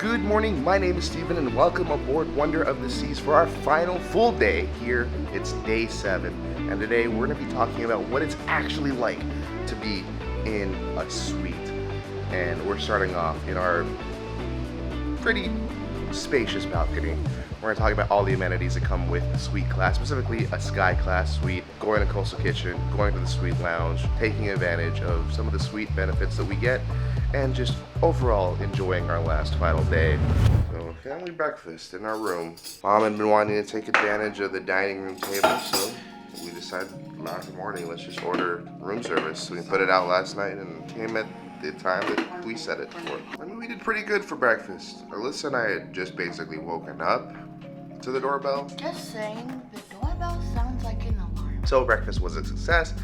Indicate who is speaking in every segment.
Speaker 1: Good morning, my name is Steven and welcome aboard Wonder of the Seas for our final full day here. It's day 7 and today we're going to be talking about what it's actually like to be in a suite. And we're starting off in our pretty spacious balcony. We're going to talk about all the amenities that come with the suite class, specifically a sky class suite, going to coastal kitchen, going to the suite lounge, taking advantage of some of the suite benefits that we get, and just overall enjoying our last final day. So family breakfast in our room. Mom had been wanting to take advantage of the dining room table, so we decided last morning let's just order room service. We put it out last night and it came at the time that we set it for. I mean, we did pretty good for breakfast. Alyssa and I had just basically woken up to the doorbell.
Speaker 2: Just saying, the doorbell sounds like an alarm.
Speaker 1: So breakfast was a success.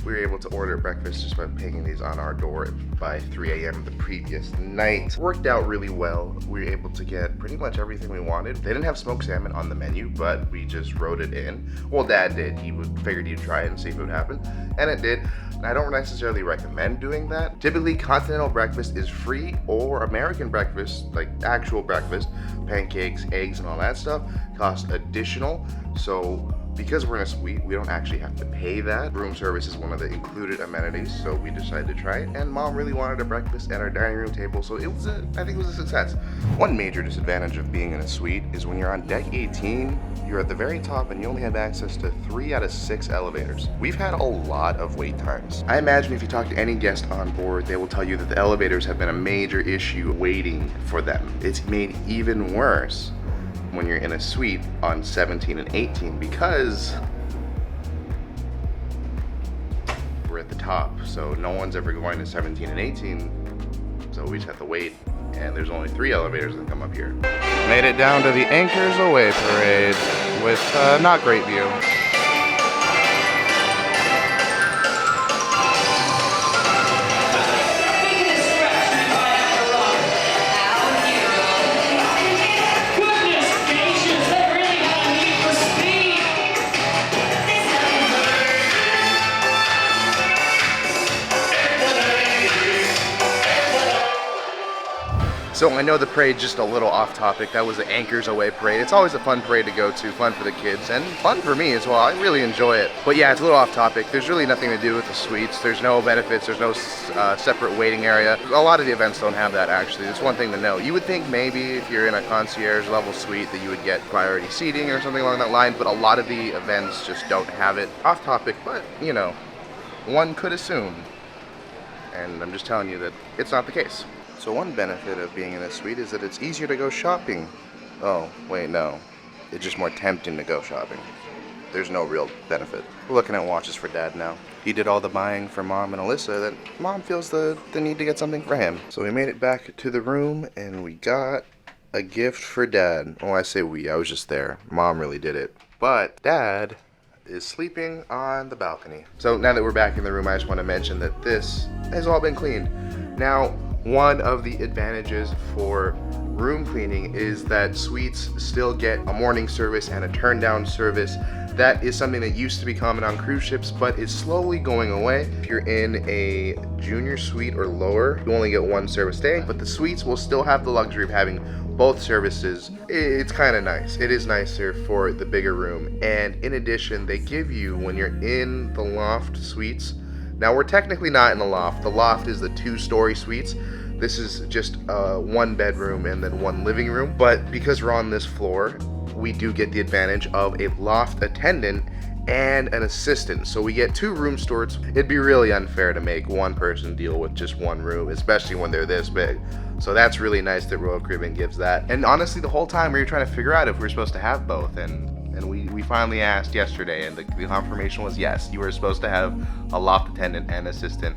Speaker 1: We were able to order breakfast just by pinging these on our door by 3 a.m. the previous night. Worked out really well. We were able to get pretty much everything we wanted. They didn't have smoked salmon on the menu, but we just wrote it in. Well, Dad did. He figured he'd try it and see if it would happen, and it did. And I don't necessarily recommend doing that. Typically, continental breakfast is free, or American breakfast, like actual breakfast, pancakes, eggs, and all that stuff, costs additional. So because we're in a suite, we don't actually have to pay that. Room service is one of the included amenities, so we decided to try it. And Mom really wanted a breakfast at our dining room table, so I think it was a success. One major disadvantage of being in a suite is when you're on deck 18, you're at the very top and you only have access to 3 out of 6 elevators. We've had a lot of wait times. I imagine if you talk to any guest on board, they will tell you that the elevators have been a major issue waiting for them. It's made even worse when you're in a suite on 17 and 18 because we're at the top, so no one's ever going to 17 and 18, so we just have to wait, and there's only 3 elevators that come up here. Made it down to the Anchors Away parade with not great view. So I know the parade's just a little off topic. That was the Anchors Away parade. It's always a fun parade to go to, fun for the kids, and fun for me as well. I really enjoy it. But yeah, it's a little off topic. There's really nothing to do with the suites. There's no benefits. There's no separate waiting area. A lot of the events don't have that, actually. It's one thing to know. You would think maybe if you're in a concierge level suite that you would get priority seating or something along that line, but a lot of the events just don't have it. Off topic, but you know, one could assume. And I'm just telling you that it's not the case. So one benefit of being in a suite is that it's easier to go shopping. Oh, wait, no. It's just more tempting to go shopping. There's no real benefit. We're looking at watches for Dad now. He did all the buying for Mom and Alyssa that Mom feels the need to get something for him. So we made it back to the room and we got a gift for Dad. Oh, I say we, I was just there. Mom really did it. But Dad is sleeping on the balcony. So now that we're back in the room, I just want to mention that this has all been cleaned. Now, one of the advantages for room cleaning is that suites still get a morning service and a turn down service. That is something that used to be common on cruise ships, but is slowly going away. If you're in a junior suite or lower, you only get 1 service day, but the suites will still have the luxury of having both services. It's kind of nice. It is nicer for the bigger room. And in addition, they give you, when you're in the loft suites, now we're technically not in the loft. The loft is the 2-story suites. This is just 1 bedroom and then 1 living room. But because we're on this floor, we do get the advantage of a loft attendant and an assistant. So we get 2 room stewards. It'd be really unfair to make one person deal with just 1 room, especially when they're this big. So that's really nice that Royal Caribbean gives that. And honestly, the whole time we were trying to figure out if we were supposed to have both. And we finally asked yesterday, and the confirmation was yes, you were supposed to have a loft attendant and assistant.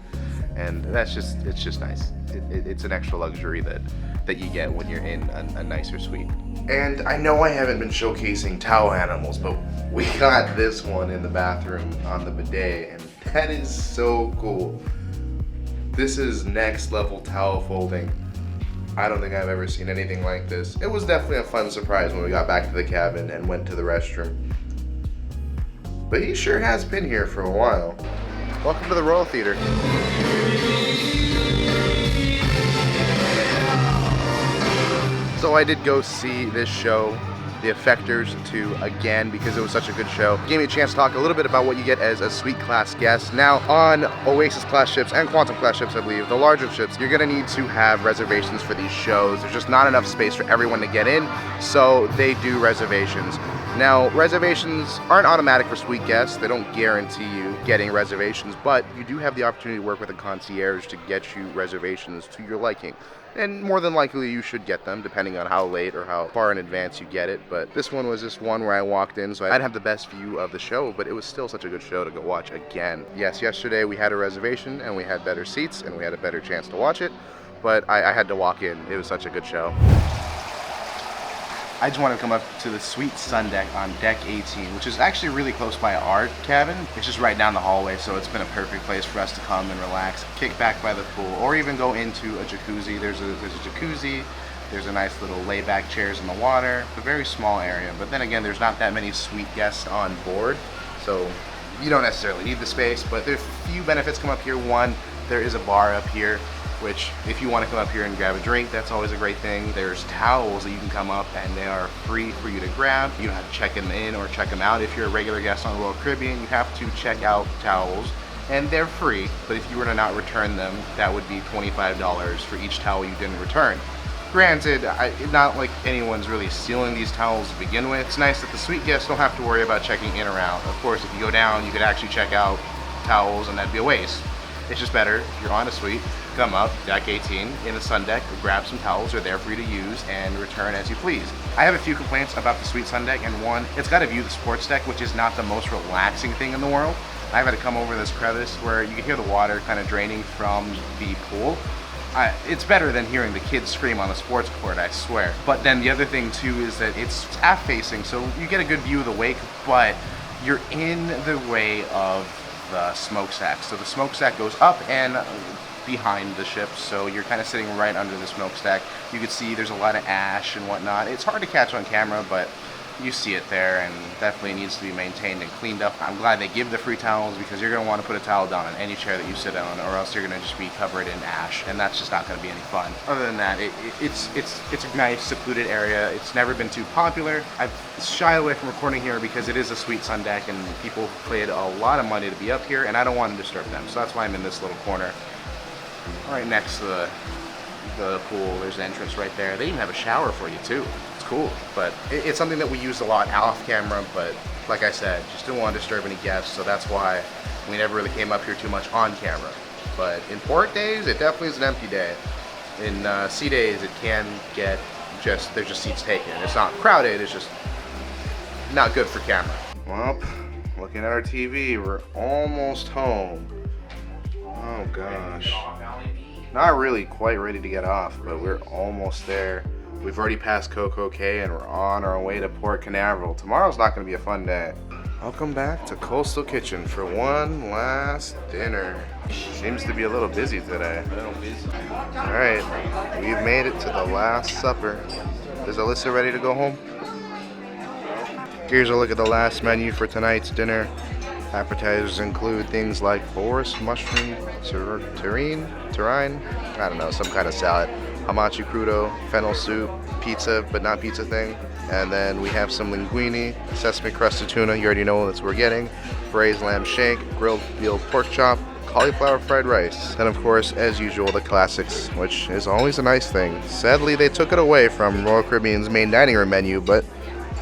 Speaker 1: And it's just nice. It's an extra luxury that you get when you're in a nicer suite. And I know I haven't been showcasing towel animals, but we got this one in the bathroom on the bidet, and that is so cool. This is next level towel folding. I don't think I've ever seen anything like this. It was definitely a fun surprise when we got back to the cabin and went to the restroom. But he sure has been here for a while. Welcome to the Royal Theater. So I did go see this show, The Effectors 2, again because it was such a good show. It gave me a chance to talk a little bit about what you get as a suite class guest. Now, on Oasis class ships and Quantum class ships, I believe, the larger ships, you're gonna need to have reservations for these shows. There's just not enough space for everyone to get in, so they do reservations. Now, reservations aren't automatic for suite guests. They don't guarantee you getting reservations, but you do have the opportunity to work with a concierge to get you reservations to your liking. And more than likely you should get them, depending on how late or how far in advance you get it. But this one was just one where I walked in, so I didn't have the best view of the show, but it was still such a good show to go watch again. Yes, yesterday we had a reservation, and we had better seats, and we had a better chance to watch it, but I had to walk in. It was such a good show. I just wanted to come up to the Suite Sun Deck on Deck 18, which is actually really close by our cabin. It's just right down the hallway, so it's been a perfect place for us to come and relax, kick back by the pool, or even go into a jacuzzi. There's a jacuzzi, there's a nice little layback chairs in the water, a very small area. But then again, there's not that many suite guests on board, so you don't necessarily need the space, but there's a few benefits come up here. One, there is a bar up here, which if you want to come up here and grab a drink, that's always a great thing. There's towels that you can come up and they are free for you to grab. You don't have to check them in or check them out. If you're a regular guest on Royal Caribbean, you have to check out towels and they're free. But if you were to not return them, that would be $25 for each towel you didn't return. Granted, not like anyone's really stealing these towels to begin with. It's nice that the suite guests don't have to worry about checking in or out. Of course, if you go down, you could actually check out towels and that'd be a waste. It's just better if you're on a suite, come up, Deck 18, in the sun deck, grab some towels, they're there for you to use, and return as you please. I have a few complaints about the Suite Sun Deck, and one, it's got a view of the sports deck, which is not the most relaxing thing in the world. I've had to come over this crevice where you can hear the water kind of draining from the pool. It's better than hearing the kids scream on the sports court, I swear. But then the other thing too is that it's aft facing, so you get a good view of the wake, but you're in the way of the smokestack. So the smokestack goes up and behind the ship, so you're kind of sitting right under the smokestack. You can see there's a lot of ash and whatnot. It's hard to catch on camera, but you see it there, and definitely needs to be maintained and cleaned up. I'm glad they give the free towels because you're going to want to put a towel down on any chair that you sit on, or else you're going to just be covered in ash, and that's just not going to be any fun. Other than that, it's a nice secluded area. It's never been too popular. I've shied away from recording here because it is a Suite Sun Deck, and people paid a lot of money to be up here, and I don't want to disturb them, so that's why I'm in this little corner right next to the pool. There's an entrance right there. They even have a shower for you too. It's cool, but it's something that we use a lot off camera, but like I said, just didn't want to disturb any guests, so that's why we never really came up here too much on camera. But in port days, it definitely is an empty day. In sea days, it can get there's just seats taken. It's not crowded, it's just not good for camera. Well, looking at our TV, we're almost home. Oh gosh. Not really quite ready to get off, but we're almost there. We've already passed Coco Cay and we're on our way to Port Canaveral. Tomorrow's not going to be a fun day. Welcome back to Coastal Kitchen for one last dinner. Seems to be a little busy today. Alright, we've made it to the Last Supper. Is Alyssa ready to go home? Here's a look at the last menu for tonight's dinner. Appetizers include things like boris, mushroom, terrine, I don't know, some kind of salad, hamachi crudo, fennel soup, pizza, but not pizza thing. And then we have some linguine, sesame crusted tuna, you already know what we're getting, braised lamb shank, grilled veal pork chop, cauliflower fried rice, and of course, as usual, the classics, which is always a nice thing. Sadly, they took it away from Royal Caribbean's main dining room menu, but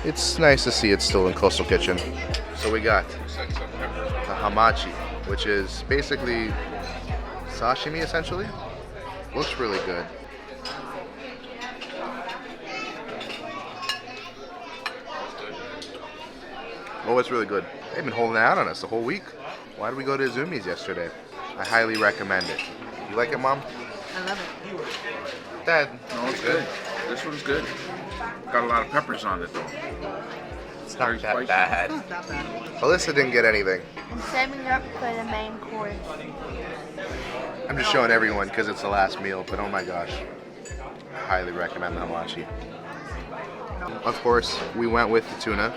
Speaker 1: it's nice to see it's still in Coastal Kitchen. So we got the hamachi, which is basically sashimi essentially. Looks really good. Oh, it's really good. They've been holding out on us the whole week. Why did we go to Izumi's yesterday? I highly recommend it. You like it, Mom?
Speaker 2: I love it.
Speaker 1: Dad?
Speaker 3: No, it's good. This one's good. Got a lot of peppers on it though.
Speaker 1: It's not
Speaker 3: Very
Speaker 1: that
Speaker 3: spicy.
Speaker 1: bad.
Speaker 2: It's not bad.
Speaker 1: Alyssa didn't get anything.
Speaker 2: I'm saving up for the main course.
Speaker 1: I'm just showing everyone because it's the last meal, but oh my gosh. I highly recommend the hamachi. Of course, we went with the tuna.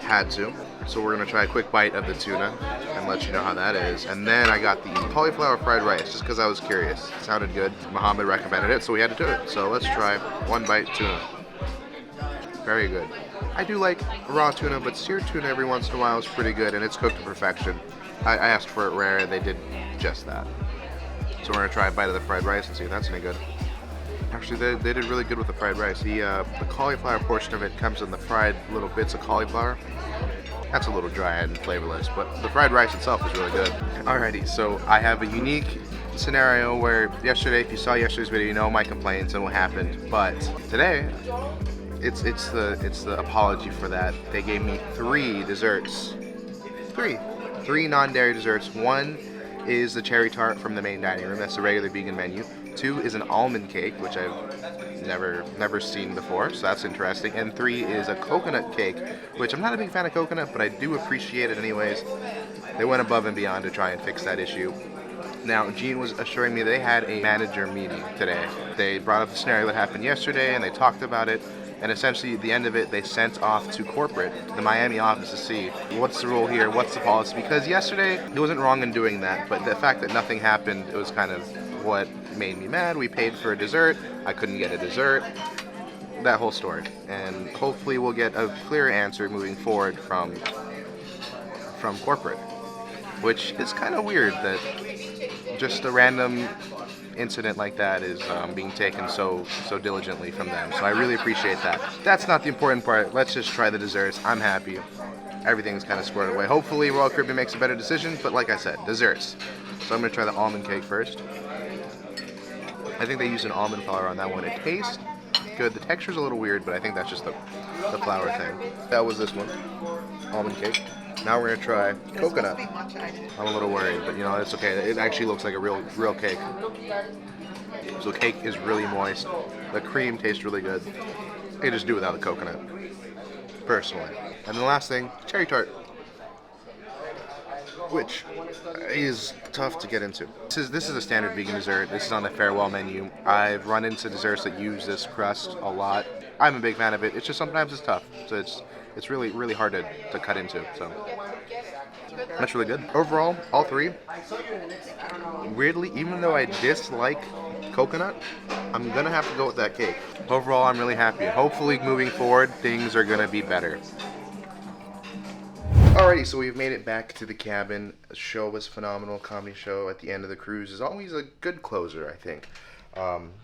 Speaker 1: Had to. So we're gonna try a quick bite of the tuna and let you know how that is. And then I got the cauliflower fried rice just because I was curious. It sounded good. Muhammad recommended it, so we had to do it. So let's try one bite tuna. Very good. I do like raw tuna, but seared tuna every once in a while is pretty good, and it's cooked to perfection. I asked for it rare, and they did just that. So we're gonna try a bite of the fried rice and see if that's any good. Actually, they did really good with the fried rice. The cauliflower portion of it comes in the fried little bits of cauliflower. That's a little dry and flavorless, but the fried rice itself is really good. Alrighty, so I have a unique scenario where yesterday, if you saw yesterday's video, you know my complaints and what happened. But today, it's the apology for that. They gave me 3 desserts. Three non-dairy desserts. One is the cherry tart from the main dining room. That's the regular vegan menu. 2 is an almond cake, which I've never seen before, so that's interesting. And 3 is a coconut cake, which I'm not a big fan of coconut, but I do appreciate it anyways. They went above and beyond to try and fix that issue. Now, Gene was assuring me they had a manager meeting today. They brought up the scenario that happened yesterday, and they talked about it. And essentially, at the end of it, they sent off to corporate, the Miami office, to see what's the rule here, what's the policy. Because yesterday, he wasn't wrong in doing that, but the fact that nothing happened, it was kind of what made me mad. We paid for a dessert, I couldn't get a dessert, that whole story. And hopefully we'll get a clear answer moving forward from corporate, which is kind of weird that just a random incident like that is being taken so diligently from them. So I really appreciate that. That's not the important part. Let's just try the desserts. I'm happy. Everything's kind of squared away. Hopefully Royal Caribbean makes a better decision, but like I said, desserts. So I'm going to try the almond cake first. I think they used an almond flour on that one. It tastes good. The texture's a little weird, but I think that's just the flour thing. That was this one, almond cake. Now we're going to try coconut. I'm a little worried, but you know, it's okay. It actually looks like a real cake. So cake is really moist. The cream tastes really good. I could just do without the coconut, personally. And the last thing, cherry tart, which is tough to get into. This is a standard vegan dessert. This is on the farewell menu. I've run into desserts that use this crust a lot. I'm a big fan of it. It's just sometimes it's tough. So it's really hard to cut into. So that's really good. Overall, all 3. Weirdly, even though I dislike coconut, I'm gonna have to go with that cake. Overall, I'm really happy. Hopefully, moving forward, things are gonna be better. Alrighty, so we've made it back to the cabin. The show was phenomenal. Comedy show at the end of the cruise is always a good closer, I think.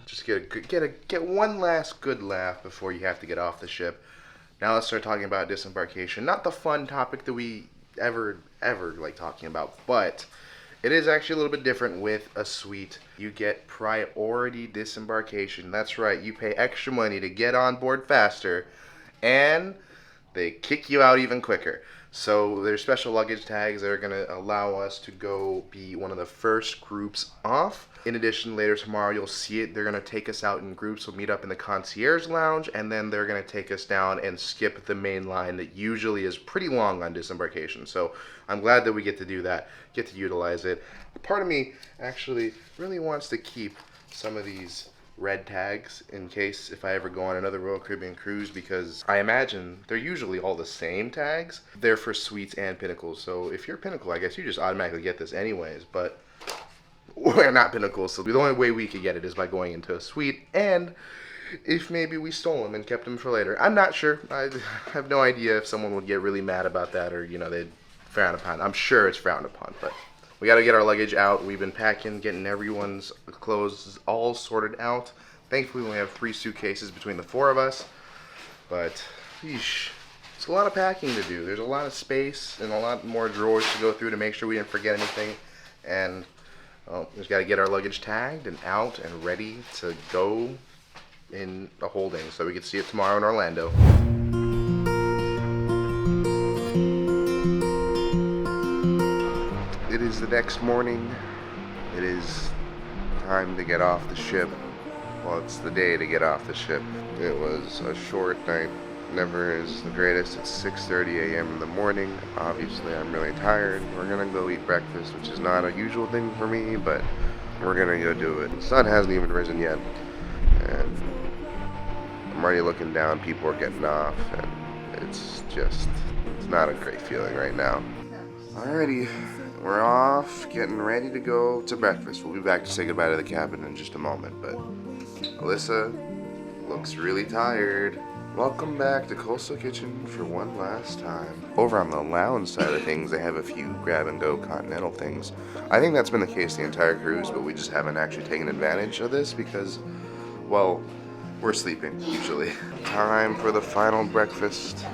Speaker 1: Just get one last good laugh before you have to get off the ship. Now let's start talking about disembarkation. Not the fun topic that we ever like talking about, but it is actually a little bit different with a suite. You get priority disembarkation. That's right, you pay extra money to get on board faster, and they kick you out even quicker. So there's special luggage tags that are going to allow us to go be one of the first groups off. In addition, later tomorrow you'll see it. They're going to take us out in groups. We'll meet up in the concierge lounge, and then they're going to take us down and skip the main line that usually is pretty long on disembarkation. So I'm glad that we get to do that, get to utilize it. Part of me actually really wants to keep some of these red tags in case if I ever go on another Royal Caribbean cruise, because I imagine they're usually all the same tags. They're for suites and pinnacles, so if you're pinnacle, I guess you just automatically get this anyways, but we're not pinnacle, so the only way we could get it is by going into a suite, and if maybe we stole them and kept them for later. I'm not sure. I have no idea if someone would get really mad about that, or you know, they'd frown upon. I'm sure it's frowned upon, but we got to get our luggage out. We've been packing, getting everyone's clothes all sorted out. Thankfully, we only have 3 suitcases between the 4 of us. But, yeesh, it's a lot of packing to do. There's a lot of space and a lot more drawers to go through to make sure we didn't forget anything. And, well, we just got to get our luggage tagged and out and ready to go in a holding so we can see it tomorrow in Orlando. It is the next morning. It is time to get off the ship. Well, it's the day to get off the ship. It was a short night. Never is the greatest. It's 6:30 a.m. in the morning. Obviously, I'm really tired. We're gonna go eat breakfast, which is not a usual thing for me, but we're gonna go do it. The sun hasn't even risen yet, and I'm already looking down. People are getting off, and It's not a great feeling right now. Alrighty, we're off, getting ready to go to breakfast. We'll be back to say goodbye to the cabin in just a moment, but Alyssa looks really tired. Welcome back to Coastal Kitchen for one last time. Over on the lounge side of things, they have a few grab-and-go continental things. I think that's been the case the entire cruise, but we just haven't actually taken advantage of this because, well, we're sleeping, usually. Time for the final breakfast.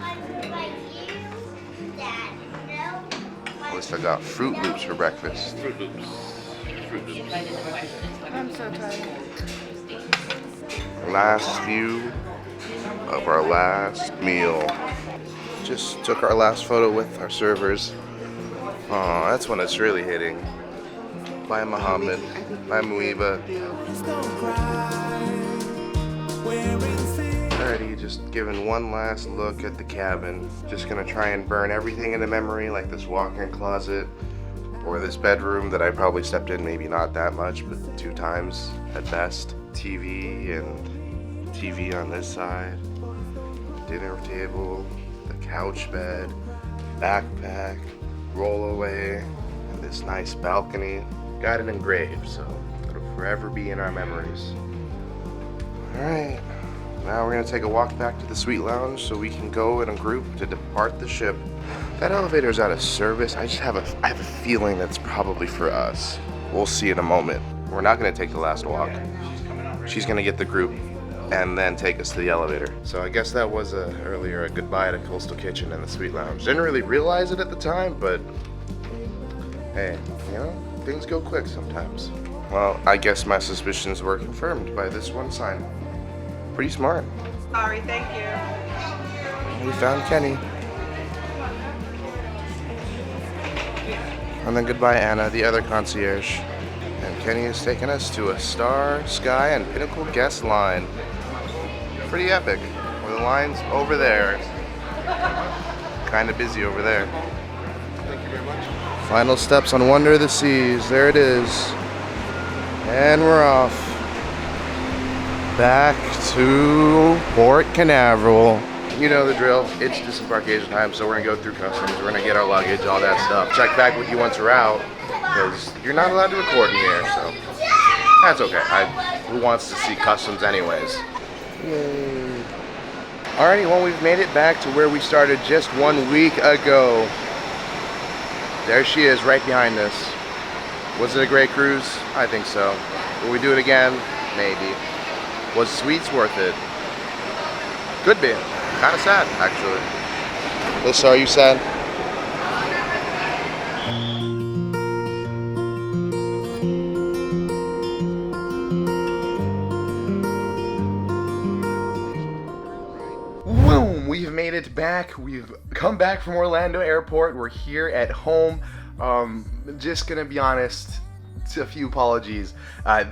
Speaker 1: Alyssa got Fruit Loops for breakfast.
Speaker 3: Fruit Loops. Fruit Loops.
Speaker 2: I'm so tired.
Speaker 1: Last view of our last meal. Just took our last photo with our servers. Oh, that's when it's really hitting. Bye Muhammad. Bye Muiba. Alrighty, just giving one last look at the cabin. Just gonna try and burn everything into memory, like this walk-in closet or this bedroom that I probably stepped in maybe not that much, but 2 times at best. TV and TV on this side. Dinner table, the couch bed, backpack, rollaway, and this nice balcony. Got it engraved, so it'll forever be in our memories. Alright, now we're gonna take a walk back to the suite lounge so we can go in a group to depart the ship. That elevator's out of service. I have a feeling that's probably for us. We'll see in a moment. We're not gonna take the last walk. She's gonna get the group and then take us to the elevator. So I guess that was earlier a goodbye to Coastal Kitchen and the Suite Lounge. Didn't really realize it at the time, but hey, you know, things go quick sometimes. Well, I guess my suspicions were confirmed by this one sign. Pretty smart.
Speaker 4: Sorry, thank you.
Speaker 1: We found Kenny. And then goodbye Anna, the other concierge. And Kenny has taken us to a Star, Sky, and Pinnacle guest line. Pretty epic. Well, the line's over there. Kind of busy over there. Thank you very much. Final steps on Wonder of the Seas. There it is. And we're off. Back to Port Canaveral. You know the drill. It's disembarkation time, so we're gonna go through customs. We're gonna get our luggage, all that stuff. Check back with you once we're out, because you're not allowed to record in here, so that's okay. Who wants to see customs anyways? Yay. Alrighty, well, we've made it back to where we started just 1 week ago. There she is, right behind us. Was it a great cruise? I think so. Will we do it again? Maybe. Was Sweets worth it? Could be. Kind of sad, actually. Alyssa, are you sad? Boom! We've made it back. We've come back from Orlando Airport. We're here at home. Just gonna be honest, a few apologies.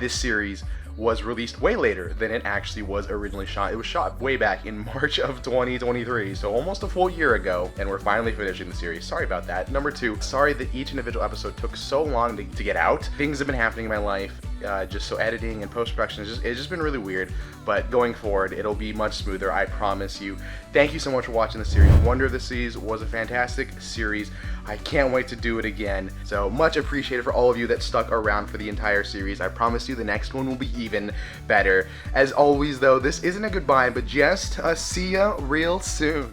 Speaker 1: This series was released way later than it actually was originally shot. It was shot way back in March of 2023, so almost a full year ago, and we're finally finishing the series. Sorry about that. Number 2, sorry that each individual episode took so long to get out. Things have been happening in my life, just so editing and post-production, it's just been really weird, but going forward, it'll be much smoother, I promise you. Thank you so much for watching the series. Wonder of the Seas was a fantastic series. I can't wait to do it again. So much appreciated for all of you that stuck around for the entire series. I promise you the next one will be even better. As always though, this isn't a goodbye, but just a see ya real soon.